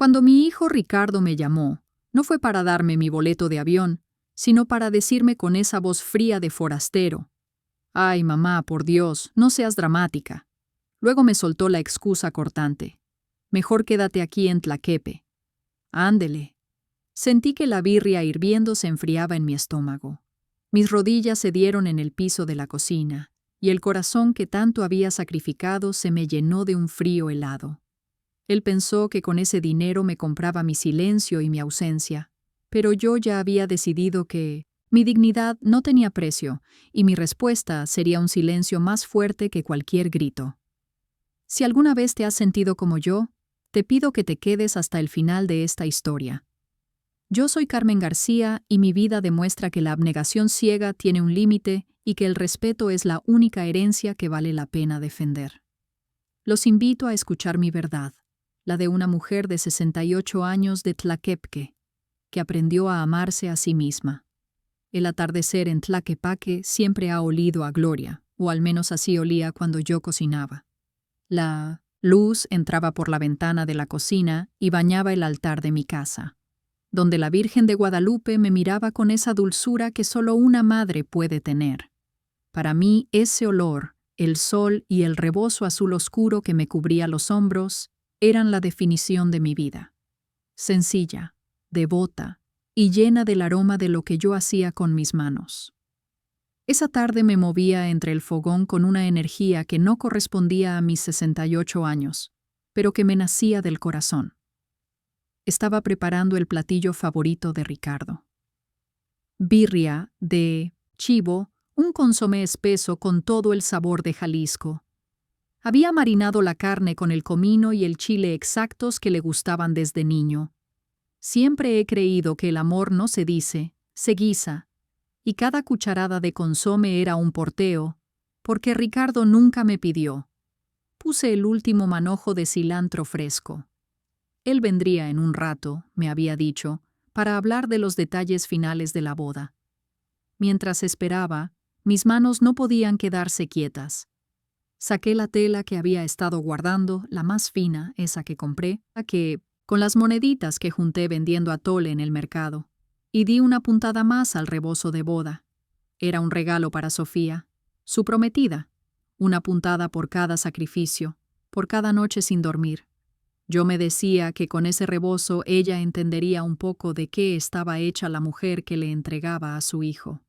Cuando mi hijo Ricardo me llamó, no fue para darme mi boleto de avión, sino para decirme con esa voz fría de forastero: «Ay, mamá, por Dios, no seas dramática». Luego me soltó la excusa cortante: «Mejor quédate aquí en Tlaquepe». Ándele. Sentí que la birria hirviendo se enfriaba en mi estómago. Mis rodillas se dieron en el piso de la cocina, y el corazón que tanto había sacrificado se me llenó de un frío helado. Él pensó que con ese dinero me compraba mi silencio y mi ausencia, pero yo ya había decidido que mi dignidad no tenía precio, y mi respuesta sería un silencio más fuerte que cualquier grito. Si alguna vez te has sentido como yo, te pido que te quedes hasta el final de esta historia. Yo soy Carmen García y mi vida demuestra que la abnegación ciega tiene un límite y que el respeto es la única herencia que vale la pena defender. Los invito a escuchar mi verdad, la de una mujer de 68 años de Tlaquepaque, que aprendió a amarse a sí misma. El atardecer en Tlaquepaque siempre ha olido a gloria, o al menos así olía cuando yo cocinaba. La luz entraba por la ventana de la cocina y bañaba el altar de mi casa, donde la Virgen de Guadalupe me miraba con esa dulzura que solo una madre puede tener. Para mí, ese olor, el sol y el rebozo azul oscuro que me cubría los hombros eran la definición de mi vida. Sencilla, devota y llena del aroma de lo que yo hacía con mis manos. Esa tarde me movía entre el fogón con una energía que no correspondía a mis 68 años, pero que me nacía del corazón. Estaba preparando el platillo favorito de Ricardo. Birria de chivo, un consomé espeso con todo el sabor de Jalisco. Había marinado la carne con el comino y el chile exactos que le gustaban desde niño. Siempre he creído que el amor no se dice, se guisa, y cada cucharada de consomé era un porteo, porque Ricardo nunca me pidió. Puse el último manojo de cilantro fresco. Él vendría en un rato, me había dicho, para hablar de los detalles finales de la boda. Mientras esperaba, mis manos no podían quedarse quietas. Saqué la tela que había estado guardando, la más fina, esa que compré, con las moneditas que junté vendiendo atole en el mercado, y di una puntada más al rebozo de boda. Era un regalo para Sofía, su prometida, una puntada por cada sacrificio, por cada noche sin dormir. Yo me decía que con ese rebozo ella entendería un poco de qué estaba hecha la mujer que le entregaba a su hijo.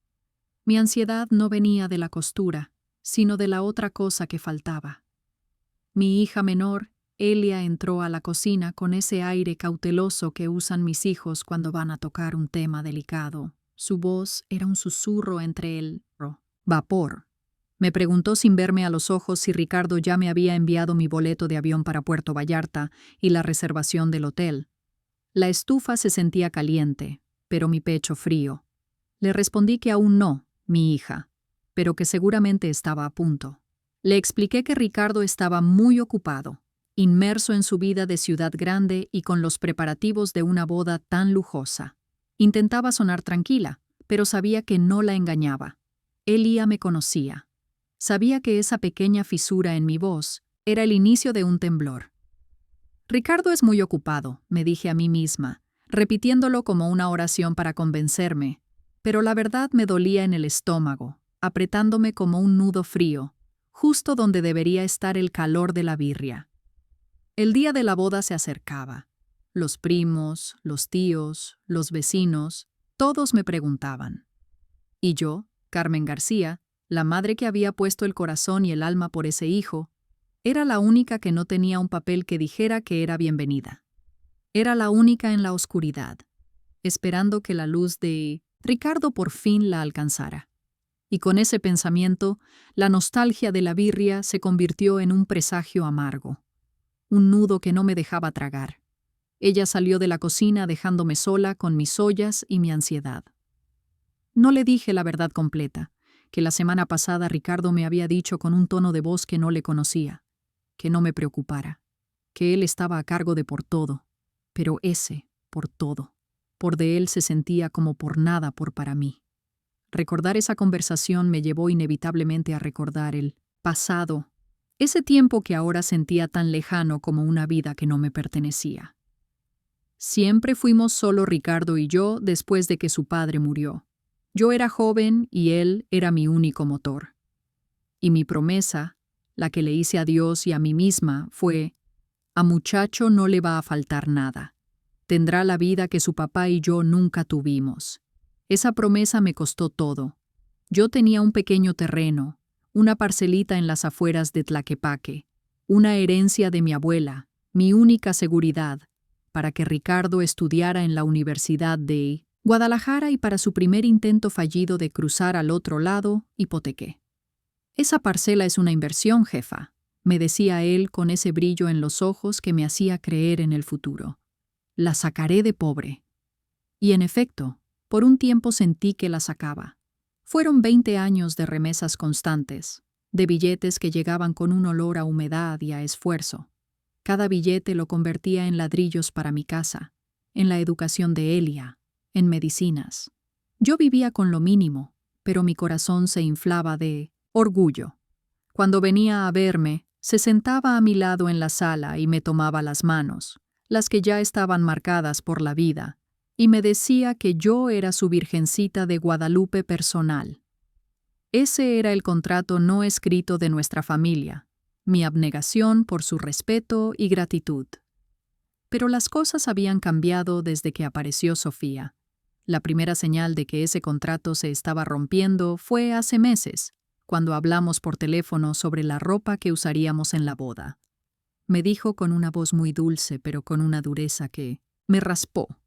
Mi ansiedad no venía de la costura, sino de la otra cosa que faltaba. Mi hija menor, Elia, entró a la cocina con ese aire cauteloso que usan mis hijos cuando van a tocar un tema delicado. Su voz era un susurro entre el vapor. Me preguntó sin verme a los ojos si Ricardo ya me había enviado mi boleto de avión para Puerto Vallarta y la reservación del hotel. La estufa se sentía caliente, pero mi pecho frío. Le respondí que aún no, mi hija, pero que seguramente estaba a punto. Le expliqué que Ricardo estaba muy ocupado, inmerso en su vida de ciudad grande y con los preparativos de una boda tan lujosa. Intentaba sonar tranquila, pero sabía que no la engañaba. Elia me conocía. Sabía que esa pequeña fisura en mi voz era el inicio de un temblor. Ricardo es muy ocupado, me dije a mí misma, repitiéndolo como una oración para convencerme, pero la verdad me dolía en el estómago, apretándome como un nudo frío, justo donde debería estar el calor de la birria. El día de la boda se acercaba. Los primos, los tíos, los vecinos, todos me preguntaban. Y yo, Carmen García, la madre que había puesto el corazón y el alma por ese hijo, era la única que no tenía un papel que dijera que era bienvenida. Era la única en la oscuridad, esperando que la luz de Ricardo por fin la alcanzara. Y con ese pensamiento, la nostalgia de la birria se convirtió en un presagio amargo, un nudo que no me dejaba tragar. Ella salió de la cocina dejándome sola con mis ollas y mi ansiedad. No le dije la verdad completa, que la semana pasada Ricardo me había dicho con un tono de voz que no le conocía, que no me preocupara, que él estaba a cargo de por todo, pero ese, por todo, por de él se sentía como por nada por para mí. Recordar esa conversación me llevó inevitablemente a recordar el pasado, ese tiempo que ahora sentía tan lejano como una vida que no me pertenecía. Siempre fuimos solo Ricardo y yo después de que su padre murió. Yo era joven y él era mi único motor. Y mi promesa, la que le hice a Dios y a mí misma, fue: a muchacho no le va a faltar nada. Tendrá la vida que su papá y yo nunca tuvimos. Esa promesa me costó todo. Yo tenía un pequeño terreno, una parcelita en las afueras de Tlaquepaque, una herencia de mi abuela, mi única seguridad, para que Ricardo estudiara en la Universidad de Guadalajara, y para su primer intento fallido de cruzar al otro lado, hipotequé. Esa parcela es una inversión, jefa, me decía él con ese brillo en los ojos que me hacía creer en el futuro. La sacaré de pobre. Y en efecto, por un tiempo sentí que la sacaba. Fueron 20 años de remesas constantes, de billetes que llegaban con un olor a humedad y a esfuerzo. Cada billete lo convertía en ladrillos para mi casa, en la educación de Elia, en medicinas. Yo vivía con lo mínimo, pero mi corazón se inflaba de orgullo. Cuando venía a verme, se sentaba a mi lado en la sala y me tomaba las manos, las que ya estaban marcadas por la vida, y me decía que yo era su Virgencita de Guadalupe personal. Ese era el contrato no escrito de nuestra familia, mi abnegación por su respeto y gratitud. Pero las cosas habían cambiado desde que apareció Sofía. La primera señal de que ese contrato se estaba rompiendo fue hace meses, cuando hablamos por teléfono sobre la ropa que usaríamos en la boda. Me dijo con una voz muy dulce, pero con una dureza que me raspó,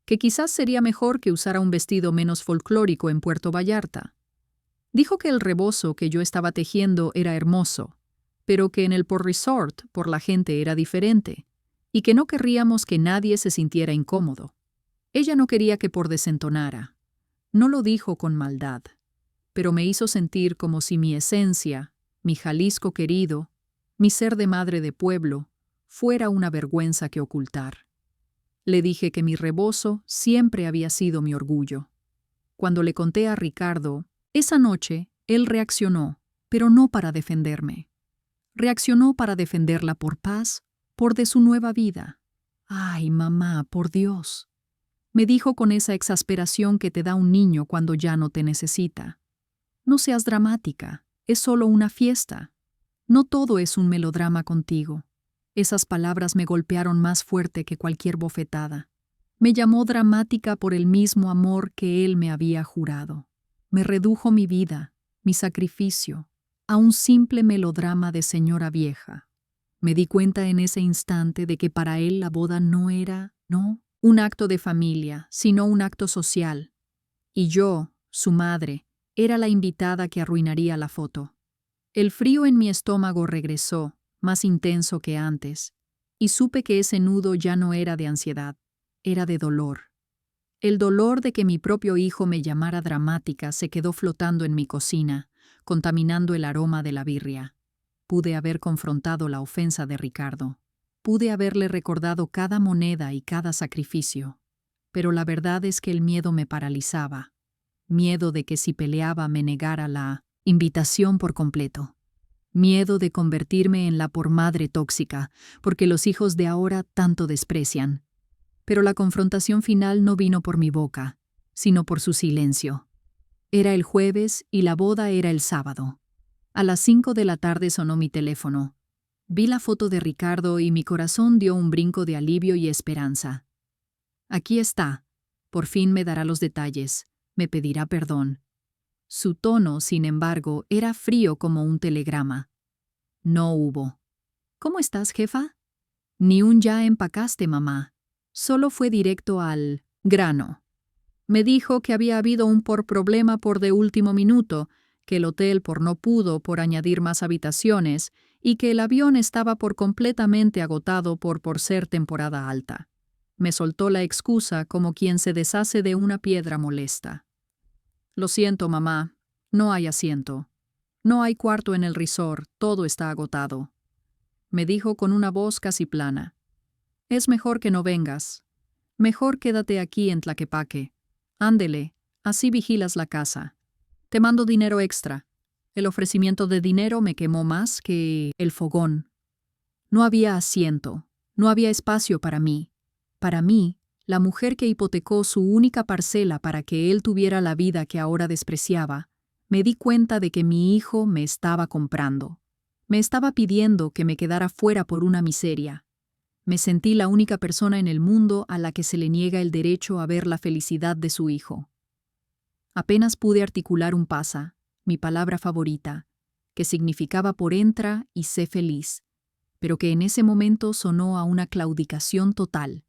que quizás sería mejor que usara un vestido menos folclórico en Puerto Vallarta. Dijo que el rebozo que yo estaba tejiendo era hermoso, pero que en el Port Resort por la gente era diferente, y que no querríamos que nadie se sintiera incómodo. Ella no quería que por desentonara. No lo dijo con maldad, pero me hizo sentir como si mi esencia, mi Jalisco querido, mi ser de madre de pueblo, fuera una vergüenza que ocultar. Le dije que mi rebozo siempre había sido mi orgullo. Cuando le conté a Ricardo, esa noche, él reaccionó, pero no para defenderme. Reaccionó para defenderla por paz, por de su nueva vida. «Ay, mamá, por Dios», me dijo con esa exasperación que te da un niño cuando ya no te necesita. «No seas dramática, es solo una fiesta. No todo es un melodrama contigo». Esas palabras me golpearon más fuerte que cualquier bofetada. Me llamó dramática por el mismo amor que él me había jurado. Me redujo mi vida, mi sacrificio, a un simple melodrama de señora vieja. Me di cuenta en ese instante de que para él la boda no era, un acto de familia, sino un acto social. Y yo, su madre, era la invitada que arruinaría la foto. El frío en mi estómago regresó, más intenso que antes, y supe que ese nudo ya no era de ansiedad, era de dolor. El dolor de que mi propio hijo me llamara dramática se quedó flotando en mi cocina, contaminando el aroma de la birria. Pude haber confrontado la ofensa de Ricardo. Pude haberle recordado cada moneda y cada sacrificio. Pero la verdad es que el miedo me paralizaba. Miedo de que si peleaba me negara la invitación por completo. Miedo de convertirme en la por madre tóxica, porque los hijos de ahora tanto desprecian. Pero la confrontación final no vino por mi boca, sino por su silencio. Era el jueves y la boda era el sábado. A las 5 de la tarde sonó mi teléfono. Vi la foto de Ricardo y mi corazón dio un brinco de alivio y esperanza. Aquí está. Por fin me dará los detalles. Me pedirá perdón. Su tono, sin embargo, era frío como un telegrama. No hubo. «¿Cómo estás, jefa?» Ni un «ya empacaste, mamá». Solo fue directo al grano. Me dijo que había habido un problema por de último minuto, que el hotel no pudo por añadir más habitaciones y que el avión estaba por completamente agotado por ser temporada alta. Me soltó la excusa como quien se deshace de una piedra molesta. «Lo siento, mamá. No hay asiento. No hay cuarto en el resort. Todo está agotado», me dijo con una voz casi plana. «Es mejor que no vengas. Mejor quédate aquí en Tlaquepaque. Ándele, así vigilas la casa. Te mando dinero extra». El ofrecimiento de dinero me quemó más que el fogón. No había asiento. No había espacio para mí. Para mí, la mujer que hipotecó su única parcela para que él tuviera la vida que ahora despreciaba, me di cuenta de que mi hijo me estaba comprando. Me estaba pidiendo que me quedara fuera por una miseria. Me sentí la única persona en el mundo a la que se le niega el derecho a ver la felicidad de su hijo. Apenas pude articular un pasa, mi palabra favorita, que significaba por entra y sé feliz, pero que en ese momento sonó a una claudicación total.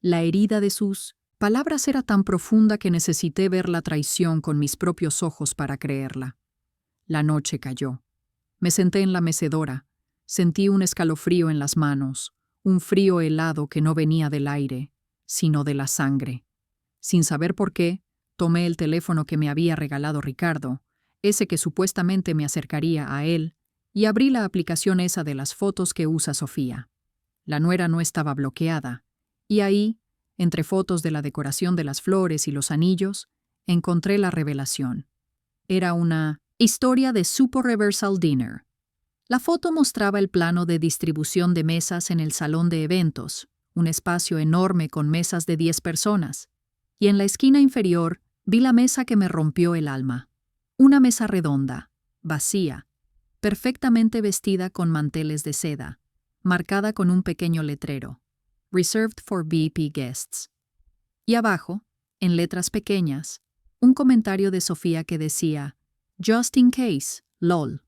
La herida de sus palabras era tan profunda que necesité ver la traición con mis propios ojos para creerla. La noche cayó. Me senté en la mecedora. Sentí un escalofrío en las manos, un frío helado que no venía del aire, sino de la sangre. Sin saber por qué, tomé el teléfono que me había regalado Ricardo, ese que supuestamente me acercaría a él, y abrí la aplicación esa de las fotos que usa Sofía. La nuera no estaba bloqueada, y ahí, entre fotos de la decoración de las flores y los anillos, encontré la revelación. Era una historia de Super Reversal Dinner. La foto mostraba el plano de distribución de mesas en el salón de eventos, un espacio enorme con mesas de 10 personas, y en la esquina inferior vi la mesa que me rompió el alma. Una mesa redonda, vacía, perfectamente vestida con manteles de seda, marcada con un pequeño letrero, Reserved for VIP Guests. Y abajo, en letras pequeñas, un comentario de Sofía que decía, Just in case, lol.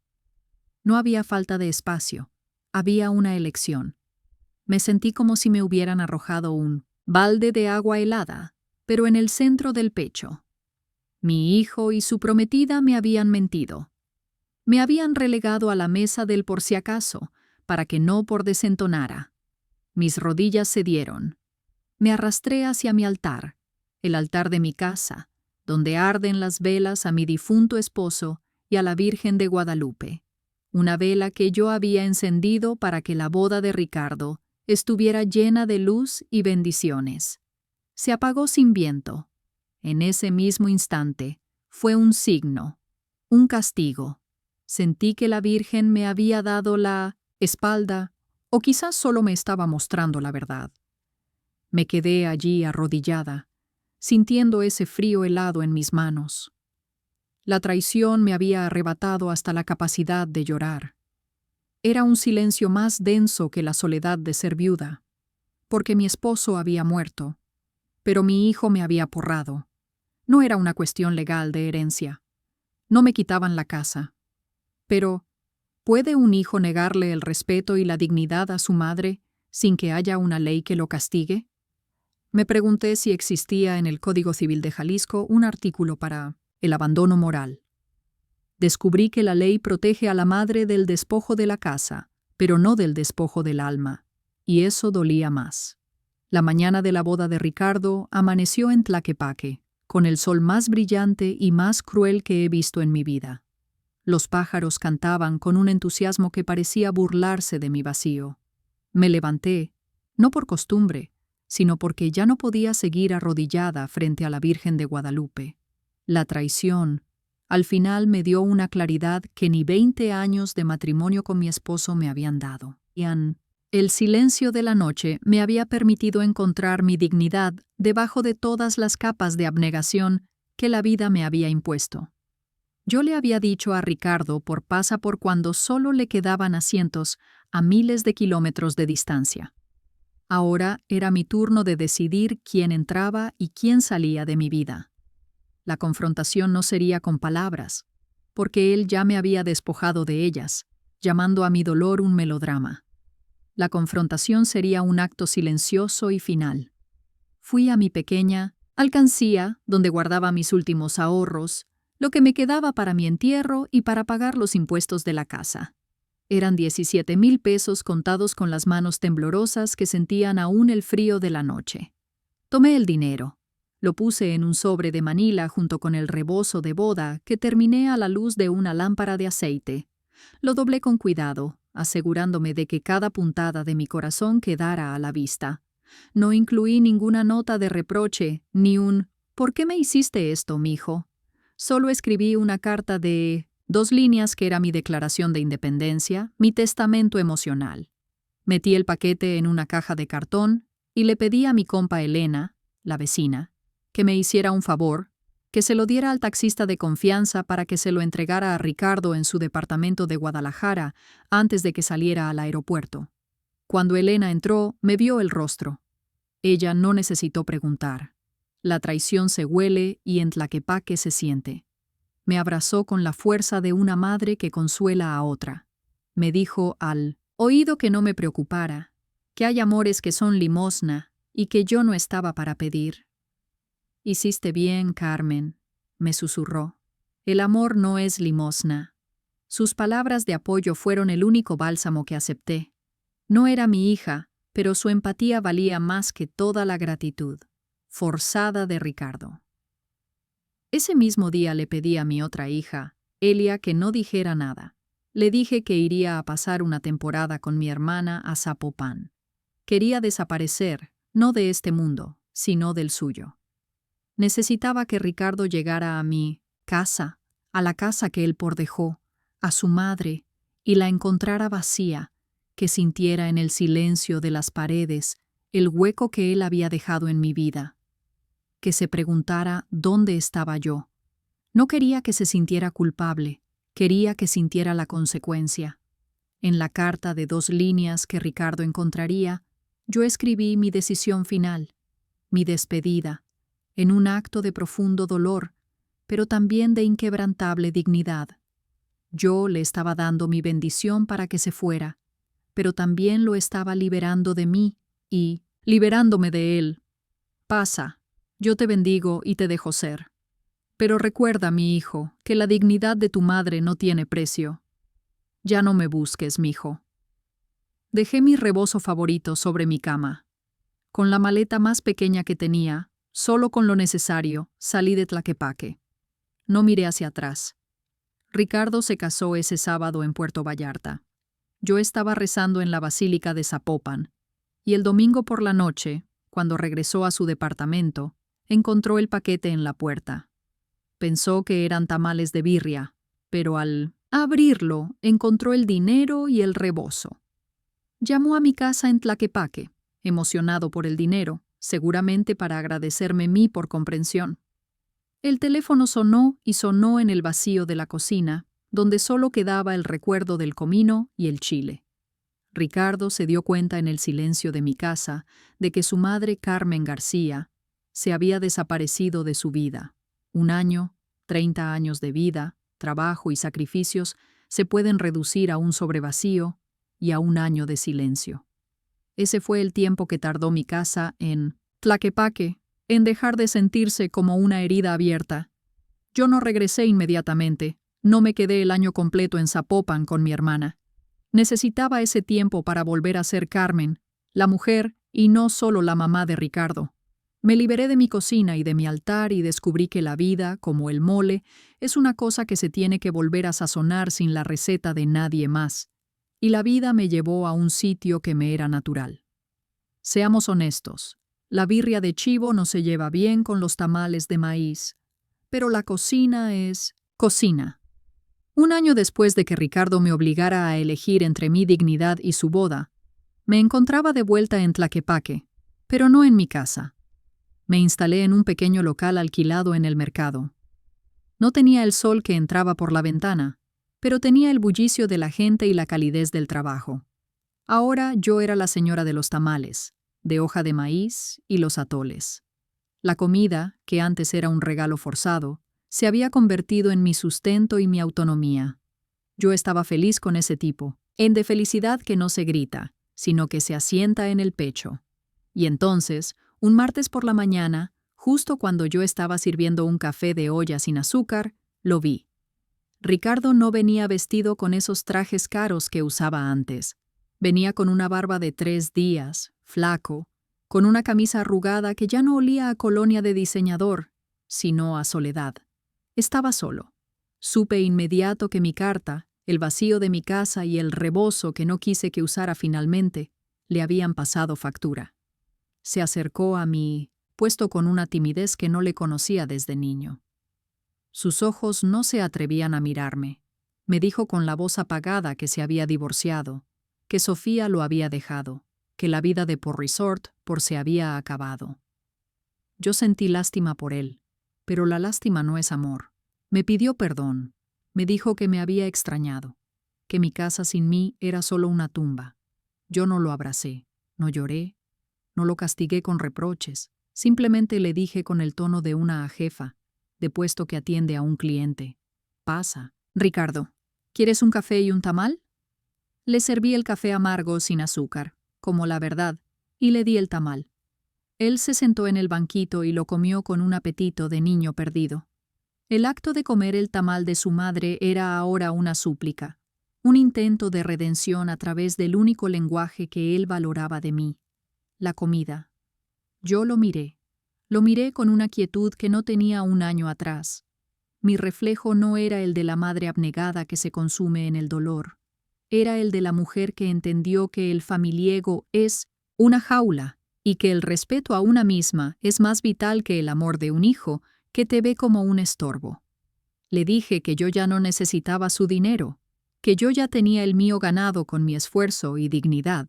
No había falta de espacio, había una elección. Me sentí como si me hubieran arrojado un balde de agua helada, pero en el centro del pecho. Mi hijo y su prometida me habían mentido. Me habían relegado a la mesa del por si acaso, para que no por desentonara. Mis rodillas cedieron. Me arrastré hacia mi altar, el altar de mi casa, donde arden las velas a mi difunto esposo y a la Virgen de Guadalupe. Una vela que yo había encendido para que la boda de Ricardo estuviera llena de luz y bendiciones. Se apagó sin viento. En ese mismo instante, fue un signo, un castigo. Sentí que la Virgen me había dado la espalda, o quizás solo me estaba mostrando la verdad. Me quedé allí arrodillada, sintiendo ese frío helado en mis manos. La traición me había arrebatado hasta la capacidad de llorar. Era un silencio más denso que la soledad de ser viuda, porque mi esposo había muerto, pero mi hijo me había porrado. No era una cuestión legal de herencia. No me quitaban la casa. Pero, ¿puede un hijo negarle el respeto y la dignidad a su madre sin que haya una ley que lo castigue? Me pregunté si existía en el Código Civil de Jalisco un artículo para el abandono moral. Descubrí que la ley protege a la madre del despojo de la casa, pero no del despojo del alma, y eso dolía más. La mañana de la boda de Ricardo amaneció en Tlaquepaque, con el sol más brillante y más cruel que he visto en mi vida. Los pájaros cantaban con un entusiasmo que parecía burlarse de mi vacío. Me levanté, no por costumbre, sino porque ya no podía seguir arrodillada frente a la Virgen de Guadalupe. La traición, al final me dio una claridad que ni 20 años de matrimonio con mi esposo me habían dado. El silencio de la noche me había permitido encontrar mi dignidad debajo de todas las capas de abnegación que la vida me había impuesto. Yo le había dicho a Ricardo por pasa por cuando solo le quedaban asientos a miles de kilómetros de distancia. Ahora era mi turno de decidir quién entraba y quién salía de mi vida. La confrontación no sería con palabras, porque él ya me había despojado de ellas, llamando a mi dolor un melodrama. La confrontación sería un acto silencioso y final. Fui a mi pequeña alcancía, donde guardaba mis últimos ahorros, lo que me quedaba para mi entierro y para pagar los impuestos de la casa. Eran 17,000 pesos contados con las manos temblorosas que sentían aún el frío de la noche. Tomé el dinero. Lo puse en un sobre de Manila junto con el rebozo de boda que terminé a la luz de una lámpara de aceite. Lo doblé con cuidado, asegurándome de que cada puntada de mi corazón quedara a la vista. No incluí ninguna nota de reproche, ni un «¿Por qué me hiciste esto, mijo?». Solo escribí una carta de 2 líneas que era mi declaración de independencia, mi testamento emocional. Metí el paquete en una caja de cartón y le pedí a mi compa Elena, la vecina, que me hiciera un favor, que se lo diera al taxista de confianza para que se lo entregara a Ricardo en su departamento de Guadalajara antes de que saliera al aeropuerto. Cuando Elena entró, me vio el rostro. Ella no necesitó preguntar. La traición se huele y en Tlaquepaque se siente. Me abrazó con la fuerza de una madre que consuela a otra. Me dijo al oído que no me preocupara, que hay amores que son limosna y que yo no estaba para pedir. «Hiciste bien, Carmen», me susurró. «El amor no es limosna». Sus palabras de apoyo fueron el único bálsamo que acepté. No era mi hija, pero su empatía valía más que toda la gratitud, forzada de Ricardo. Ese mismo día le pedí a mi otra hija, Elia, que no dijera nada. Le dije que iría a pasar una temporada con mi hermana a Zapopan. Quería desaparecer, no de este mundo, sino del suyo. Necesitaba que Ricardo llegara a mi casa, a la casa que él dejó, a su madre, y la encontrara vacía, que sintiera en el silencio de las paredes el hueco que él había dejado en mi vida. Que se preguntara dónde estaba yo. No quería que se sintiera culpable, quería que sintiera la consecuencia. En la carta de 2 líneas que Ricardo encontraría, yo escribí mi decisión final, mi despedida, en un acto de profundo dolor, pero también de inquebrantable dignidad. Yo le estaba dando mi bendición para que se fuera, pero también lo estaba liberando de mí y liberándome de él. Pasa, yo te bendigo y te dejo ser. Pero recuerda, mi hijo, que la dignidad de tu madre no tiene precio. Ya no me busques, mijo. Dejé mi rebozo favorito sobre mi cama. Con la maleta más pequeña que tenía, solo con lo necesario, salí de Tlaquepaque. No miré hacia atrás. Ricardo se casó ese sábado en Puerto Vallarta. Yo estaba rezando en la Basílica de Zapopan, y el domingo por la noche, cuando regresó a su departamento, encontró el paquete en la puerta. Pensó que eran tamales de birria, pero al abrirlo encontró el dinero y el rebozo. Llamó a mi casa en Tlaquepaque, emocionado por el dinero, seguramente para agradecerme mí por comprensión. El teléfono sonó y sonó en el vacío de la cocina, donde solo quedaba el recuerdo del comino y el chile. Ricardo se dio cuenta en el silencio de mi casa de que su madre Carmen García se había desaparecido de su vida. 1 año, 30 años de vida, trabajo y sacrificios se pueden reducir a un sobrevacío y a 1 año de silencio. Ese fue el tiempo que tardó mi casa en Tlaquepaque, en dejar de sentirse como una herida abierta. Yo no regresé inmediatamente, no me quedé el año completo en Zapopan con mi hermana. Necesitaba ese tiempo para volver a ser Carmen, la mujer y no solo la mamá de Ricardo. Me liberé de mi cocina y de mi altar y descubrí que la vida, como el mole, es una cosa que se tiene que volver a sazonar sin la receta de nadie más. Y la vida me llevó a un sitio que me era natural. Seamos honestos, la birria de chivo no se lleva bien con los tamales de maíz, pero la cocina es cocina. 1 año después de que Ricardo me obligara a elegir entre mi dignidad y su boda, me encontraba de vuelta en Tlaquepaque, pero no en mi casa. Me instalé en un pequeño local alquilado en el mercado. No tenía el sol que entraba por la ventana, pero tenía el bullicio de la gente y la calidez del trabajo. Ahora yo era la señora de los tamales, de hoja de maíz y los atoles. La comida, que antes era un regalo forzado, se había convertido en mi sustento y mi autonomía. Yo estaba feliz con ese tipo, de felicidad que no se grita, sino que se asienta en el pecho. Y entonces, un martes por la mañana, justo cuando yo estaba sirviendo un café de olla sin azúcar, lo vi. Ricardo no venía vestido con esos trajes caros que usaba antes. Venía con una barba de 3 días, flaco, con una camisa arrugada que ya no olía a colonia de diseñador, sino a soledad. Estaba solo. Supe inmediato que mi carta, el vacío de mi casa y el rebozo que no quise que usara finalmente, le habían pasado factura. Se acercó a mí, puesto con una timidez que no le conocía desde niño. Sus ojos no se atrevían a mirarme. Me dijo con la voz apagada que se había divorciado, que Sofía lo había dejado. que la vida de por resort por se había acabado. Yo sentí lástima por él, pero la lástima no es amor. Me pidió perdón, me dijo que me había extrañado, que mi casa sin mí era solo una tumba. Yo no lo abracé, no lloré, no lo castigué con reproches, simplemente le dije con el tono de una jefa, de puesto que atiende a un cliente: «Pasa, Ricardo, ¿quieres un café y un tamal?». Le serví el café amargo sin azúcar, como la verdad, y le di el tamal. Él se sentó en el banquito y lo comió con un apetito de niño perdido. El acto de comer el tamal de su madre era ahora una súplica, un intento de redención a través del único lenguaje que él valoraba de mí: la comida. Yo lo miré con una quietud que no tenía un año atrás. Mi reflejo no era el de la madre abnegada que se consume en el dolor, era el de la mujer que entendió que el familiego es una jaula y que el respeto a una misma es más vital que el amor de un hijo que te ve como un estorbo. Le dije que yo ya no necesitaba su dinero, que yo ya tenía el mío ganado con mi esfuerzo y dignidad.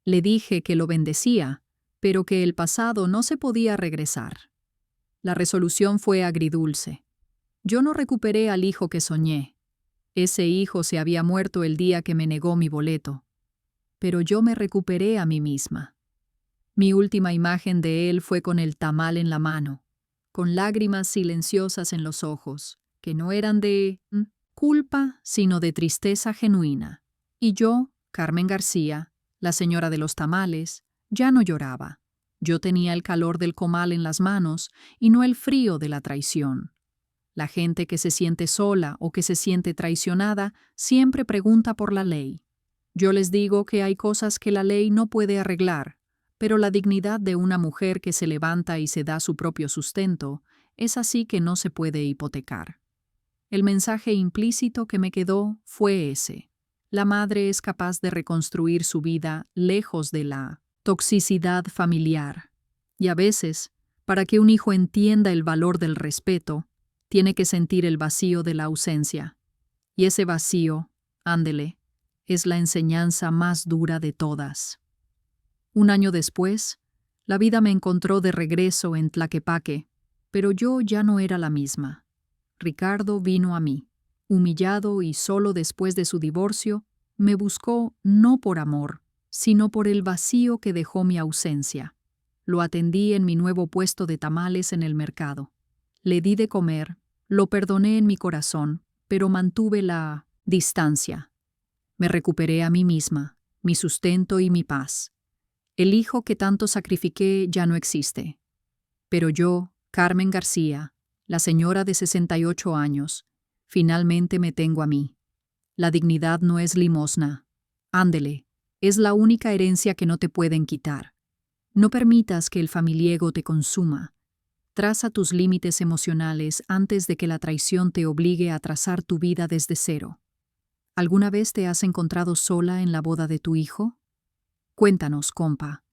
Le dije que lo bendecía, pero que el pasado no se podía regresar. La resolución fue agridulce. Yo no recuperé al hijo que soñé. Ese hijo se había muerto el día que me negó mi boleto. Pero yo me recuperé a mí misma. Mi última imagen de él fue con el tamal en la mano, con lágrimas silenciosas en los ojos, que no eran de culpa, sino de tristeza genuina. Y yo, Carmen García, la señora de los tamales, ya no lloraba. Yo tenía el calor del comal en las manos y no el frío de la traición. La gente que se siente sola o que se siente traicionada siempre pregunta por la ley. Yo les digo que hay cosas que la ley no puede arreglar, pero la dignidad de una mujer que se levanta y se da su propio sustento es así que no se puede hipotecar. El mensaje implícito que me quedó fue ese: la madre es capaz de reconstruir su vida lejos de la toxicidad familiar. Y a veces, para que un hijo entienda el valor del respeto, tiene que sentir el vacío de la ausencia. Y ese vacío, ándele, es la enseñanza más dura de todas. Un año después, la vida me encontró de regreso en Tlaquepaque, pero yo ya no era la misma. Ricardo vino a mí, humillado y solo después de su divorcio, me buscó no por amor, sino por el vacío que dejó mi ausencia. Lo atendí en mi nuevo puesto de tamales en el mercado. Le di de comer, lo perdoné en mi corazón, pero mantuve la distancia. Me recuperé a mí misma, mi sustento y mi paz. El hijo que tanto sacrifiqué ya no existe. Pero yo, Carmen García, la señora de 68 años, finalmente me tengo a mí. La dignidad no es limosna. Ándele, es la única herencia que no te pueden quitar. No permitas que el familiego te consuma. Traza tus límites emocionales antes de que la traición te obligue a trazar tu vida desde cero. ¿Alguna vez te has encontrado sola en la boda de tu hijo? Cuéntanos, compa.